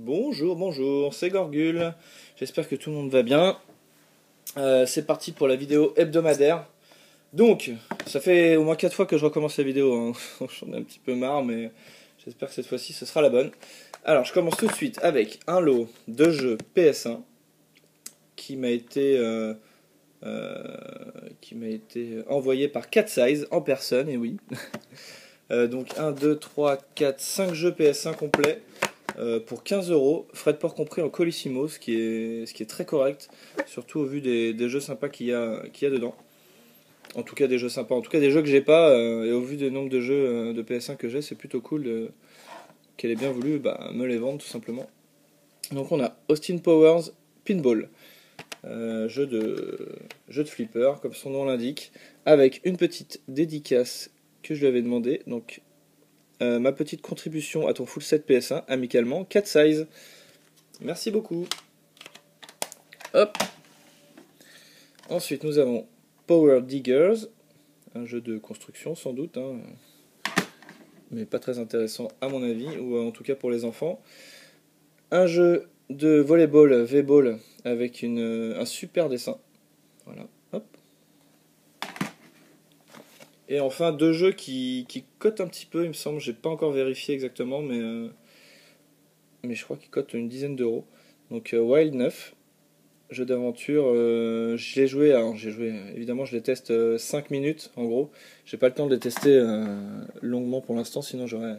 Bonjour, bonjour, c'est Gorgule. J'espère que tout le monde va bien. C'est parti pour la vidéo hebdomadaire. Donc, ça fait au moins 4 fois que je recommence la vidéo, hein. J'en ai un petit peu marre, mais j'espère que cette fois-ci ce sera la bonne. Alors, je commence tout de suite avec un lot de jeux PS1 qui m'a été envoyé par Cat Size en personne, et oui. Donc 1, 2, 3, 4, 5 jeux PS1 complets. Pour 15 euros, frais de port compris en Colissimo, ce qui est très correct, surtout au vu des jeux sympas qu'il y a dedans. En tout cas des jeux sympas, en tout cas des jeux que j'ai pas, et au vu du nombre de jeux de PS1 que j'ai, c'est plutôt cool qu'elle ait bien voulu me les vendre tout simplement. Donc on a Austin Powers Pinball, jeu de flipper, comme son nom l'indique, avec une petite dédicace que je lui avais demandé. Donc ma petite contribution à ton full set PS1, amicalement, Cat Size. Merci beaucoup. Hop. Ensuite, nous avons Power Diggers, un jeu de construction sans doute, hein, mais pas très intéressant à mon avis, ou en tout cas pour les enfants. Un jeu de volleyball, V-ball, avec un super dessin. Voilà. Hop. Et enfin, deux jeux qui cotent un petit peu, il me semble. J'ai pas encore vérifié exactement, mais je crois qu'ils cotent une dizaine d'euros. Donc Wild 9, jeu d'aventure, je l'ai joué, évidemment je les teste 5 minutes en gros. J'ai pas le temps de les tester longuement pour l'instant, sinon j'aurais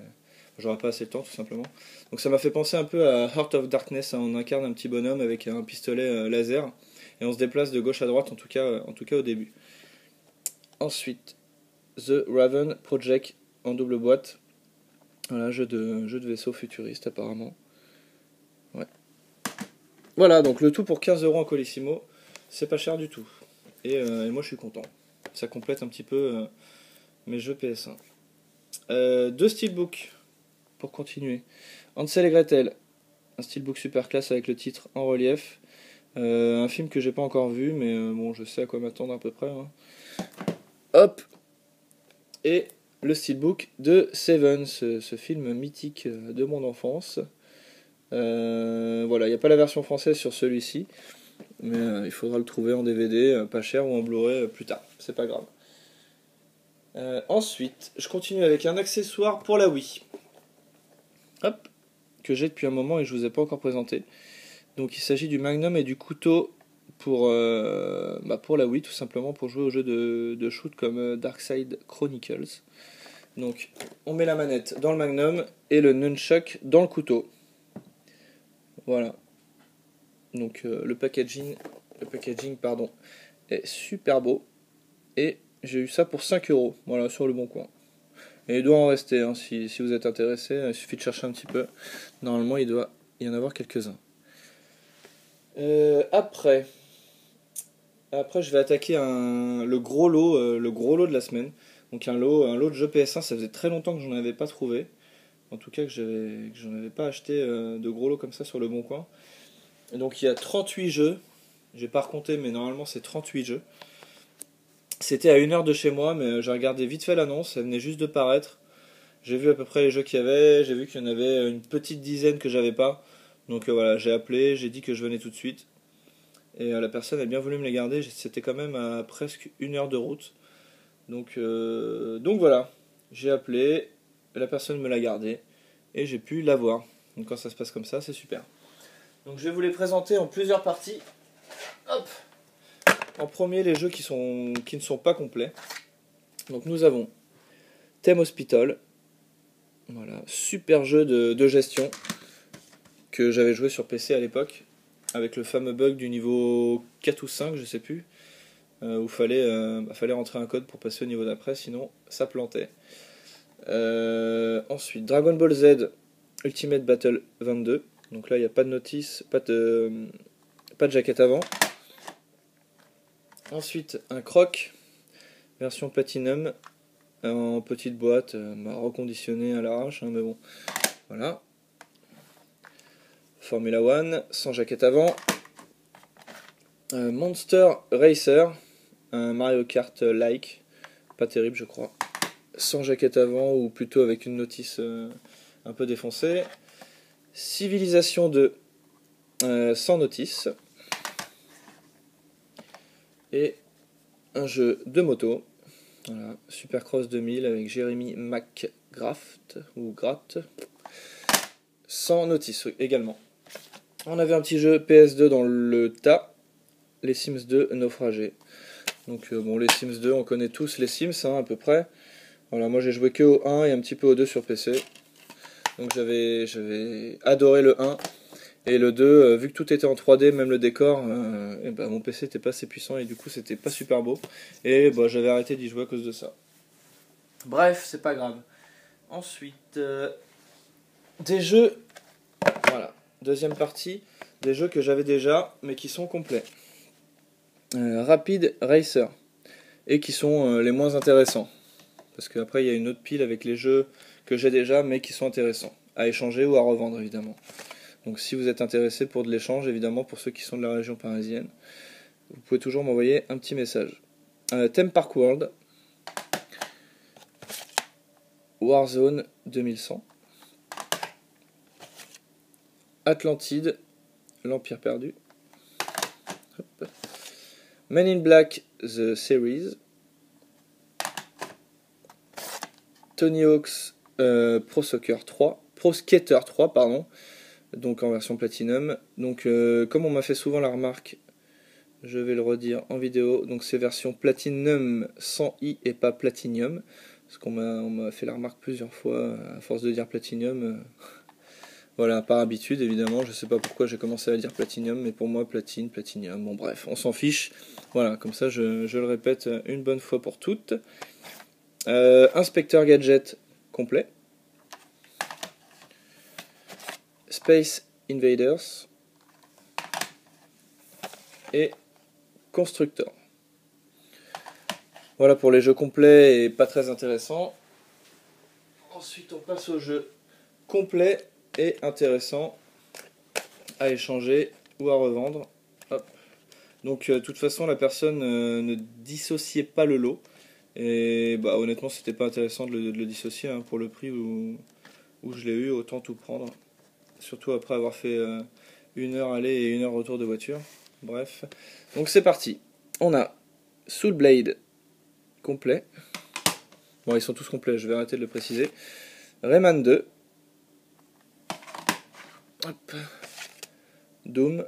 pas assez de temps tout simplement. Donc ça m'a fait penser un peu à Heart of Darkness, hein. On incarne un petit bonhomme avec un pistolet laser et on se déplace de gauche à droite, en tout cas au début. Ensuite, The Raven Project en double boîte. Voilà, jeu de vaisseau futuriste apparemment. Ouais. Voilà, donc le tout pour 15 euros en Colissimo, c'est pas cher du tout. Et moi je suis content. Ça complète un petit peu mes jeux PS1. Deux steelbooks pour continuer. Hansel et Gretel, un steelbook super classe avec le titre en relief. Un film que j'ai pas encore vu, mais bon, je sais à quoi m'attendre à peu près, hein. Hop. Et le steelbook de Seven, ce film mythique de mon enfance. Voilà, il n'y a pas la version française sur celui-ci, mais il faudra le trouver en DVD, pas cher, ou en Blu-ray plus tard, c'est pas grave. Ensuite, je continue avec un accessoire pour la Wii. Hop, que j'ai depuis un moment et je vous ai pas encore présenté. Donc il s'agit du Magnum et du couteau pour la Wii, tout simplement pour jouer aux jeux de shoot comme Darkside Chronicles. Donc on met la manette dans le Magnum et le nunchuck dans le couteau. Voilà. Donc le packaging est super beau. Et j'ai eu ça pour 5 euros, voilà, sur le bon coin. Et il doit en rester, hein, si vous êtes intéressé, il suffit de chercher un petit peu. Normalement, il doit y en avoir quelques-uns. Après, je vais attaquer le gros lot de la semaine. Donc un lot de jeux PS1, ça faisait très longtemps que j'en avais pas trouvé. En tout cas, que j'en avais pas acheté de gros lots comme ça sur le bon coin. Et donc il y a 38 jeux. J'ai pas recompté, mais normalement c'est 38 jeux. C'était à 1 heure de chez moi, mais j'ai regardé vite fait l'annonce, elle venait juste de paraître. J'ai vu à peu près les jeux qu'il y avait, j'ai vu qu'il y en avait une petite dizaine que j'avais pas. Donc voilà, j'ai appelé, j'ai dit que je venais tout de suite. Et la personne a bien voulu me les garder, c'était quand même à presque 1 heure de route. Donc voilà, j'ai appelé, la personne me l'a gardé, et j'ai pu l'avoir. Donc quand ça se passe comme ça, c'est super. Donc je vais vous les présenter en plusieurs parties. Hop. En premier, les jeux qui ne sont pas complets. Donc nous avons Theme Hospital. Voilà, super jeu de gestion que j'avais joué sur PC à l'époque, avec le fameux bug du niveau 4 ou 5, je sais plus, où fallait rentrer un code pour passer au niveau d'après, sinon ça plantait. Ensuite, Dragon Ball Z Ultimate Battle 22. Donc là, il n'y a pas de notice, pas de jaquette avant. Ensuite, un Croc, version Platinum, en petite boîte, reconditionnée à l'arrache, hein, mais bon, voilà. Formula One, sans jaquette avant. Monster Racer, un Mario Kart-like, pas terrible je crois. Sans jaquette avant, ou plutôt avec une notice un peu défoncée. Civilisation 2 sans notice. Et un jeu de moto. Voilà, Supercross 2000 avec Jeremy McGrath ou Gratt. Sans notice également. On avait un petit jeu PS2 dans le tas. Les Sims 2 naufragés. Donc bon, les Sims 2, on connaît tous les Sims à peu près. Voilà, moi j'ai joué que au 1 et un petit peu au 2 sur PC. Donc j'avais adoré le 1. Et le 2, vu que tout était en 3D, même le décor, et ben, mon PC n'était pas assez puissant et du coup c'était pas super beau. Et bah, j'avais arrêté d'y jouer à cause de ça. Bref, c'est pas grave. Ensuite, des jeux. Voilà, deuxième partie. Des jeux que j'avais déjà, mais qui sont complets. Rapid Racer. Et qui sont les moins intéressants. Parce qu'après, il y a une autre pile avec les jeux que j'ai déjà, mais qui sont intéressants. À échanger ou à revendre, évidemment. Donc si vous êtes intéressé pour de l'échange, évidemment, pour ceux qui sont de la région parisienne, vous pouvez toujours m'envoyer un petit message. Theme Park World. Warzone 2100. Atlantide, l'Empire perdu. Hop. Men in Black, The Series. Tony Hawk's Pro Soccer 3. Pro Skater 3, pardon. Donc en version Platinum. Donc comme on m'a fait souvent la remarque, je vais le redire en vidéo. Donc c'est version Platinum sans i et pas Platinum. Parce qu'on m'a fait la remarque plusieurs fois, à force de dire Platinum. Voilà, par habitude évidemment, je sais pas pourquoi j'ai commencé à dire Platinum, mais pour moi Platinum, bon bref, on s'en fiche. Voilà, comme ça je le répète une bonne fois pour toutes. Inspecteur Gadget complet. Space Invaders. Et Constructor. Voilà pour les jeux complets et pas très intéressants. Ensuite on passe aux jeux complets et intéressants à échanger ou à revendre. Hop. Donc de toute façon la personne ne dissociait pas le lot. Et bah honnêtement c'était pas intéressant de le dissocier hein, pour le prix où je l'ai eu, autant tout prendre. Surtout après avoir fait 1 heure aller et 1 heure retour de voiture. Bref. Donc c'est parti. On a Soul Blade complet. Bon ils sont tous complets, je vais arrêter de le préciser. Rayman 2. Hop. Doom.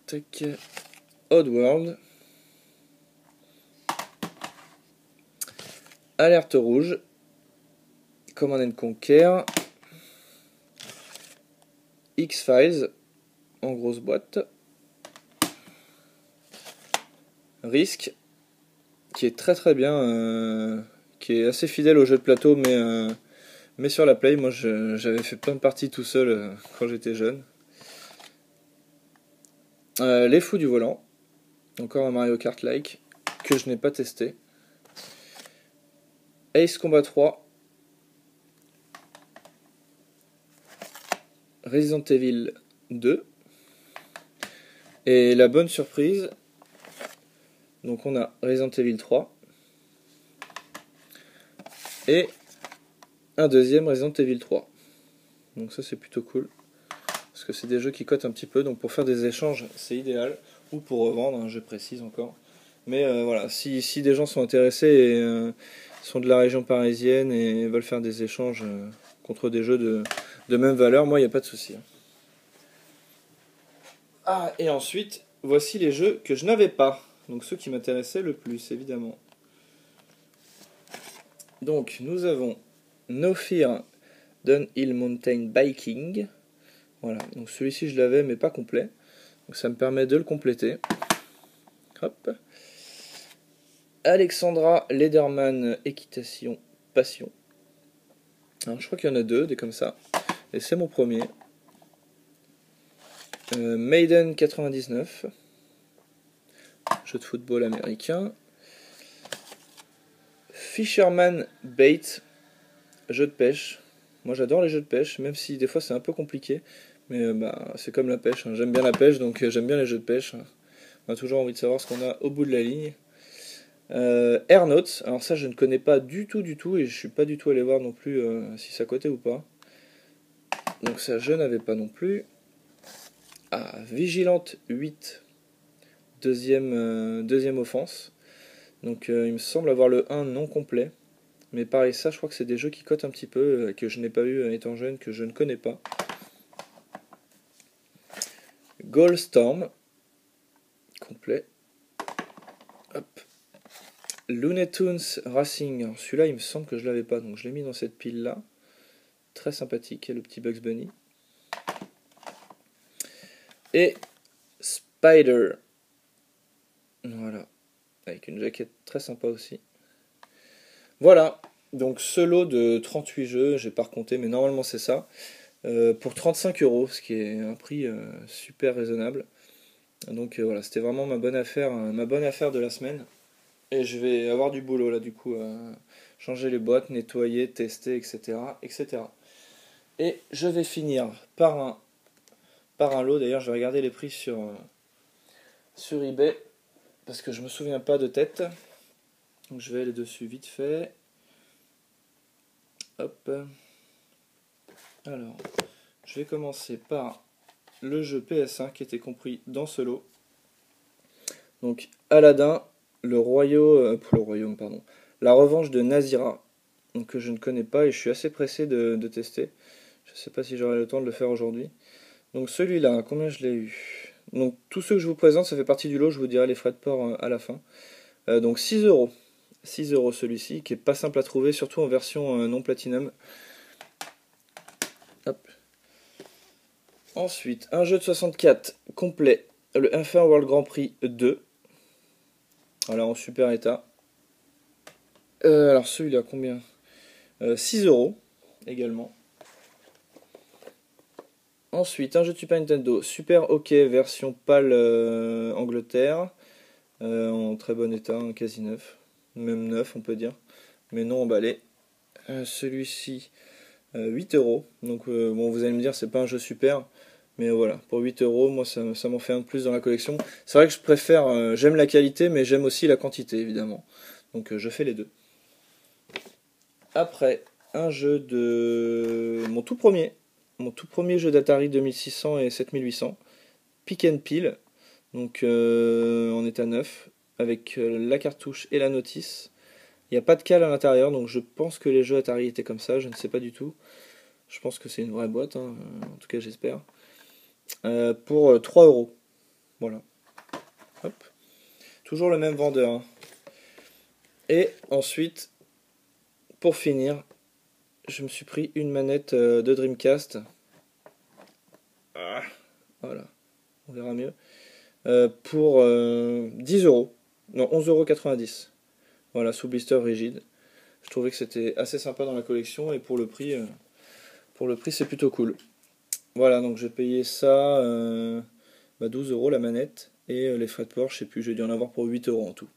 Tac. Oddworld. Alerte rouge. Command & Conquer. X-Files en grosse boîte. Risk, qui est très très bien, qui est assez fidèle au jeu de plateau, mais sur la Play. Moi j'avais fait plein de parties tout seul quand j'étais jeune. Les Fous du volant, encore un Mario Kart-like, que je n'ai pas testé. Ace Combat 3. Resident Evil 2. Et la bonne surprise, donc on a Resident Evil 3 et un deuxième Resident Evil 3. Donc ça c'est plutôt cool, parce que c'est des jeux qui cotent un petit peu, donc pour faire des échanges c'est idéal, ou pour revendre, hein, je précise encore. Mais voilà, si des gens sont intéressés et sont de la région parisienne et veulent faire des échanges contre des jeux de même valeur, moi il n'y a pas de souci. Ah, et ensuite, voici les jeux que je n'avais pas. Donc ceux qui m'intéressaient le plus, évidemment. Donc, nous avons No Fear Downhill Mountain Biking. Voilà, donc celui-ci je l'avais, mais pas complet. Donc ça me permet de le compléter. Hop. Alexandra Lederman Équitation Passion. Alors, je crois qu'il y en a deux, des comme ça. Et c'est mon premier. Maiden 99. Jeu de football américain. Fisherman Bait. Jeu de pêche. Moi j'adore les jeux de pêche, même si des fois c'est un peu compliqué. Mais c'est comme la pêche. Hein. J'aime bien la pêche, donc j'aime bien les jeux de pêche. On a toujours envie de savoir ce qu'on a au bout de la ligne. Airnauts. Alors ça je ne connais pas du tout. Et je suis pas du tout allé voir non plus si ça cotait ou pas. Donc ça, je n'avais pas non plus. Ah, Vigilante 8. Deuxième offense. Donc il me semble avoir le 1 non complet. Mais pareil, ça, je crois que c'est des jeux qui cotent un petit peu, que je n'ai pas eu étant jeune, que je ne connais pas. Goalstorm. Complet. Hop. Looney Tunes Racing. Alors celui-là, il me semble que je l'avais pas, donc je l'ai mis dans cette pile-là. Très sympathique, le petit Bugs Bunny. Et Spider. Voilà. Avec une jaquette très sympa aussi. Voilà. Donc ce lot de 38 jeux, j'ai pas recompté, mais normalement c'est ça. Pour 35 euros, ce qui est un prix super raisonnable. Donc voilà, c'était vraiment ma bonne affaire de la semaine. Et je vais avoir du boulot là du coup, changer les boîtes, nettoyer, tester, etc. etc. Et je vais finir par un lot. D'ailleurs, je vais regarder les prix sur eBay parce que je me souviens pas de tête. Donc je vais aller dessus vite fait. Hop. Alors, je vais commencer par le jeu PS1 qui était compris dans ce lot. Donc Aladdin, le royaume, pardon. La revanche de Nazira, donc, que je ne connais pas et je suis assez pressé de tester. Je ne sais pas si j'aurai le temps de le faire aujourd'hui. Donc celui-là, combien je l'ai eu? Donc tous ceux que je vous présente, ça fait partie du lot, je vous dirai les frais de port à la fin. Donc 6 euros. 6 euros celui-ci, qui est pas simple à trouver, surtout en version non platinum. Hop. Ensuite, un jeu de 64 complet, le F1 World Grand Prix 2. Voilà, en super état. Alors celui-là, combien 6 euros également. Ensuite, un jeu de Super Nintendo, Super Hockey version PAL Angleterre, en très bon état, quasi neuf, même neuf on peut dire, mais non emballé. Celui-ci, 8 euros. Donc bon, vous allez me dire, c'est pas un jeu super, mais voilà, pour 8 euros, moi ça m'en fait un de plus dans la collection. C'est vrai que je préfère, j'aime la qualité, mais j'aime aussi la quantité évidemment. Donc je fais les deux. Après, un jeu de mon tout premier jeu d'Atari 2600 et 7800, Pick and Peel, donc en état neuf, avec la cartouche et la notice. Il n'y a pas de cale à l'intérieur, donc je pense que les jeux Atari étaient comme ça, je ne sais pas du tout. Je pense que c'est une vraie boîte, hein, en tout cas j'espère. Pour 3 euros. Voilà. Hop. Toujours le même vendeur. Hein. Et ensuite, pour finir, je me suis pris une manette de Dreamcast. Ah, voilà, on verra mieux. Pour 10 euros. Non, 11,90 €. Voilà, sous blister rigide. Je trouvais que c'était assez sympa dans la collection et pour le prix c'est plutôt cool. Voilà, donc j'ai payé ça 12 euros la manette et les frais de port, je sais plus, j'ai dû en avoir pour 8 euros en tout.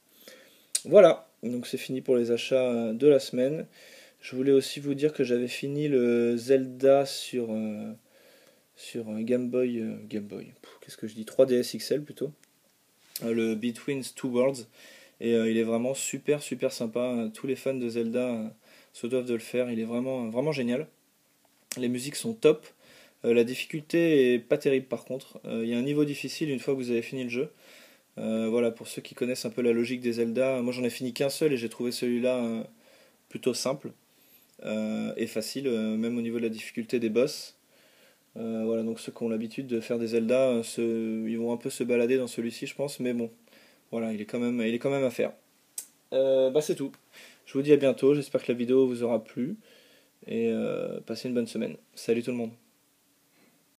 Voilà, donc c'est fini pour les achats de la semaine. Je voulais aussi vous dire que j'avais fini le Zelda sur Game Boy. Qu'est-ce que je dis 3DS XL plutôt. Le Between Two Worlds. Et il est vraiment super super sympa. Tous les fans de Zelda se doivent de le faire. Il est vraiment, vraiment génial. Les musiques sont top. La difficulté est pas terrible par contre. Il y a un niveau difficile une fois que vous avez fini le jeu. Voilà, pour ceux qui connaissent un peu la logique des Zelda, moi j'en ai fini qu'un seul et j'ai trouvé celui-là plutôt simple et facile, même au niveau de la difficulté des boss. Voilà, donc ceux qui ont l'habitude de faire des Zelda, ils vont un peu se balader dans celui-ci, je pense, mais bon, voilà, il est quand même à faire. C'est tout. Je vous dis à bientôt, j'espère que la vidéo vous aura plu et passez une bonne semaine. Salut tout le monde.